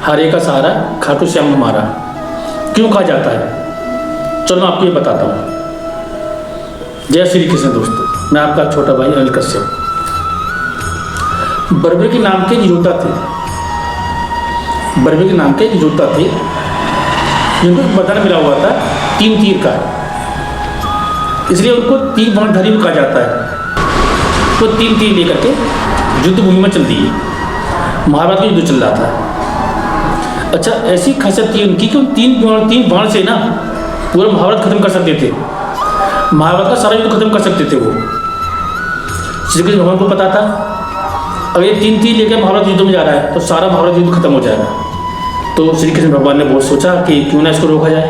हारे का सहारा खाटू श्याम हमारा क्यों कहा जाता है, चलो मैं आपको ये बताता हूँ। जय श्री कृष्ण दोस्तों, मैं आपका छोटा भाई अनिल कश्यप। बर्बरी नाम के एक योद्धा थे, बर्बरी नाम के एक योद्धा थे जिनको बदन मिला हुआ था 3 तीर का, इसलिए उनको 3 बाणधारी भी कहा जाता है। तो 3 तीर लेकर के युद्ध भूमि में चल दिए। महाभारत का युद्ध चल रहा था। अच्छा, ऐसी खासियत थी उनकी कि उन 3 बाण से ना पूरा महाभारत खत्म कर सकते थे, महाभारत का सारा युद्ध खत्म कर सकते थे वो। श्री कृष्ण भगवान को पता था अब ये 3 तीर लेकर महाभारत युद्ध में जा रहा है तो सारा महाभारत युद्ध खत्म हो जाएगा। तो श्री कृष्ण भगवान ने बहुत सोचा कि क्यों ना इसको रोका जाए।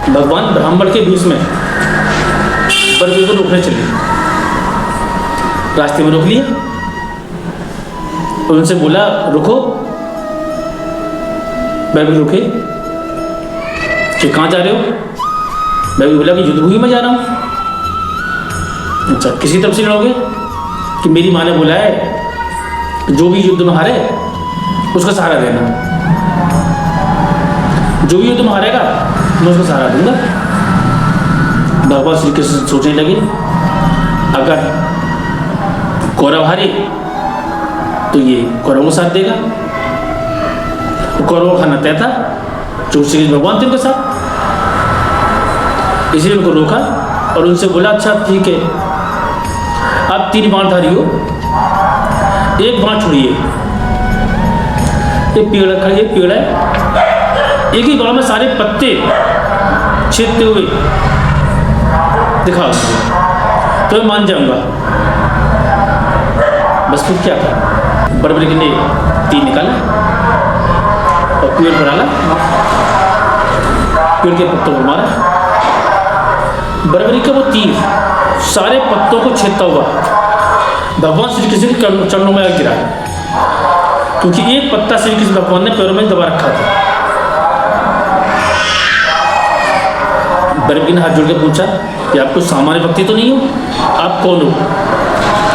भगवान ब्राह्मण के बीच में बर्बरी को रोकने चले, रास्ते में रोक लिया और उनसे बोला रुको। बर्बरी रुके कि कहाँ जा रहे हो? बर्बरी बोला कि युद्ध भूमि में जा रहा हूँ। अच्छा, किसी तरफ से लड़ोगे? कि मेरी माँ ने बोला है जो भी युद्ध में हारे उसका सहारा देना, जो भी युद्ध में हारेगा मैं उसका सहारा दूंगा। भगवान श्री कृष्ण सोचने लगे अगर कौरव हारे तो ये कौरवों को साथ देगा, कौरवों का खाना तय था, जो श्री कृष्ण भगवान थे उनके साथ। इसलिए उनको रोका और उनसे बोला अच्छा ठीक है, आप 3 बाणधारी हो, एक बाण छोड़िए। ये पेड़ है, एक ही बाण में सारे पत्ते छेदते हुए दिखाओ तो मैं मान जाऊंगा। बस फिर क्या था, बर्बरी ने 3 निकाला और पेड़ पर डाला, पेड़ के पत्तों को मारा। बर्बरी का वो तीर सारे पत्तों को छेदता हुआ भगवान श्री कृष्ण के चरणों में गिरा, क्योंकि एक पत्ता श्री कृष्ण भगवान ने पैरों में दबा रखा था। बर्बरी ने हाथ जोड़ के पूछा कि आप कोई सामान्य भक्ति तो नहीं हो, आप कौन हो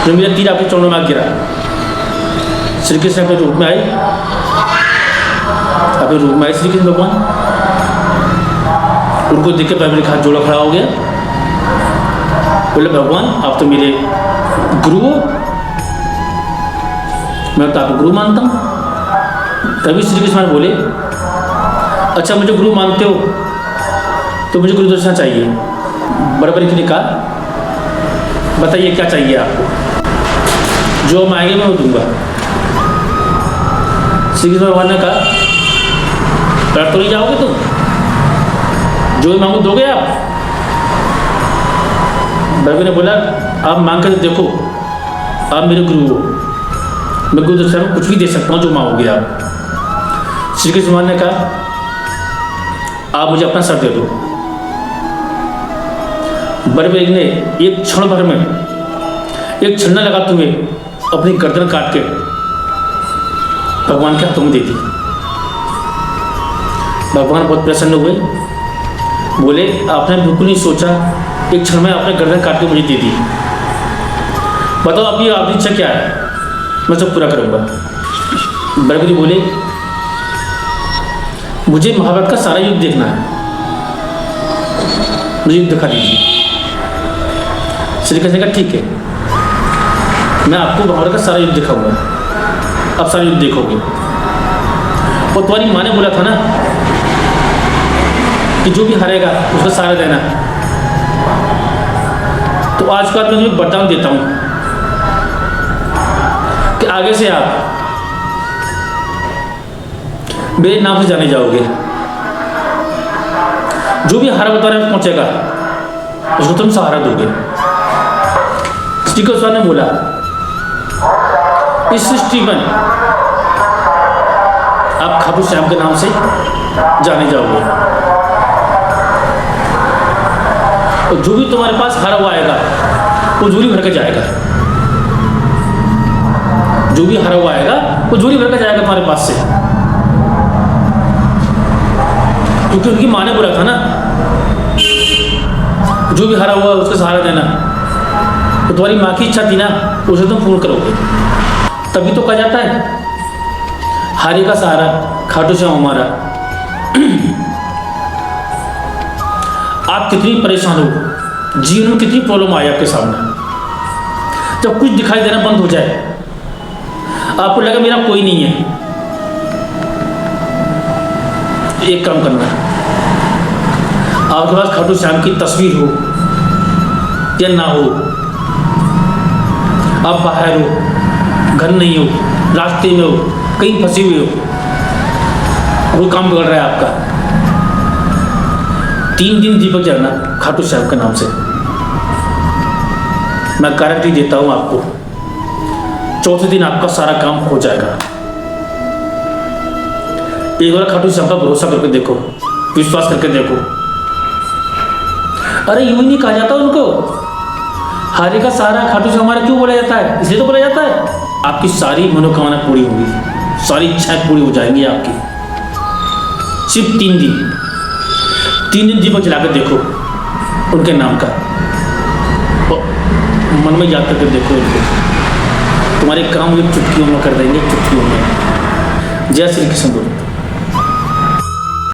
जो मेरा तीर आपके चरणों में गिरा? श्री कृष्ण अपने रूप में आए, अपने रूप में आए श्री कृष्ण भगवान। उनको देख के बर्बरी का हाथ जोड़ा खड़ा हो गया, बोले भगवान आप तो मेरे गुरु हो, मैं तो आपको गुरु मानता हूँ। तभी श्री कृष्ण बोले अच्छा मुझे गुरु मानते हो तो मुझे गुरु दक्षिणा चाहिए। बर्बरी ने कहा बताइए क्या चाहिए आपको, जो मांगे मैं वो दूंगा। श्री कृष्ण भगवान ने कहा लड़ तो नहीं जाओगे तुम, जो मांगो दोगे आप? बर्बरी ने बोला आप मांग कर देखो, आप मेरे गुरु हो, मैं गुरु दक्षिणा में कुछ भी दे सकता हूँ जो मांगोगे आप। श्री कृष्ण भगवान ने कहा आप मुझे अपना सर दे दो। बर्बरी ने एक क्षण भर में एक छन्ना लगाते हुए अपनी गर्दन काट के भगवान के हाथों में दे दी। भगवान बहुत प्रसन्न हुए, बोले आपने बिल्कुल नहीं सोचा, एक क्षण में आपने गर्दन काट के मुझे दे दी, बताओ आपकी इच्छा क्या है, मैं सब पूरा करूंगा। बर्बरी बोले मुझे महाभारत का सारा युद्ध देखना है, मुझे युद्ध दिखा दीजिए। श्री कृष्ण का ठीक है, मैं आपको महाभारत का सारा युद्ध दिखाऊंगा, आप सारा युद्ध देखोगे। और तुम्हारी माँ ने बोला था ना कि जो भी हारेगा उसका सहारा देना, तो आज के बाद मैं तुम्हें वरदान देता हूं कि आगे से आप मेरे नाम से जाने जाओगे। जो भी हारा बताने में पहुंचेगा उसको तुम सहारा दोगे। श्री कृष्ण ने बोला इस सृष्टि में आप खाटू श्याम के नाम से जाने जाओगे, और जो भी तुम्हारे पास हारा हुआ आएगा वो झोली भर के जाएगा, जो भी हारा हुआ आएगा वो झोली भर के जाएगा तुम्हारे पास से। क्योंकि उनकी माँ ने बोला था ना जो भी हारा हुआ उसका सहारा देना, तो तुम्हारी माँ की इच्छा थी ना उसे तुम पूर्ण करोगे। तभी तो कहा जाता है हारे का सहारा खाटू श्याम हमारा, आप कितनी परेशान हो, जीवन में कितनी प्रॉब्लम आई आपके सामने, जब कुछ दिखाई देना बंद हो जाए, आपको लगा मेरा कोई नहीं है, एक काम करना है, आपके पास खाटू श्याम की तस्वीर हो या ना हो, आप बाहर हो, घर नहीं हो, रास्ते में हो, कहीं फंसे हुए हो, वो काम बिगड़ रहा है आपका, 3 दिन दीपक जलाना खाटू श्याम के नाम से। मैं गारंटी देता हूं आपको, चौथे दिन आपका सारा काम हो जाएगा। एक बार खाटू श्याम का भरोसा करके देखो, विश्वास करके देखो। अरे यूं ही नहीं कहा जाता उनको, हारे का सारा खाटू श्याम हमारा क्यों बोला जाता है? इसलिए तो बोला जाता है आपकी सारी मनोकामना पूरी होगी, सारी इच्छाएं पूरी हो जाएंगी आपकी। सिर्फ 3 दिन दीपक जलाकर देखो उनके नाम का, मन में याद करके देखो उनको, तुम्हारे काम एक चुटकियों में कर देंगे, चुटकियों में। जय श्री कृष्ण बोलो।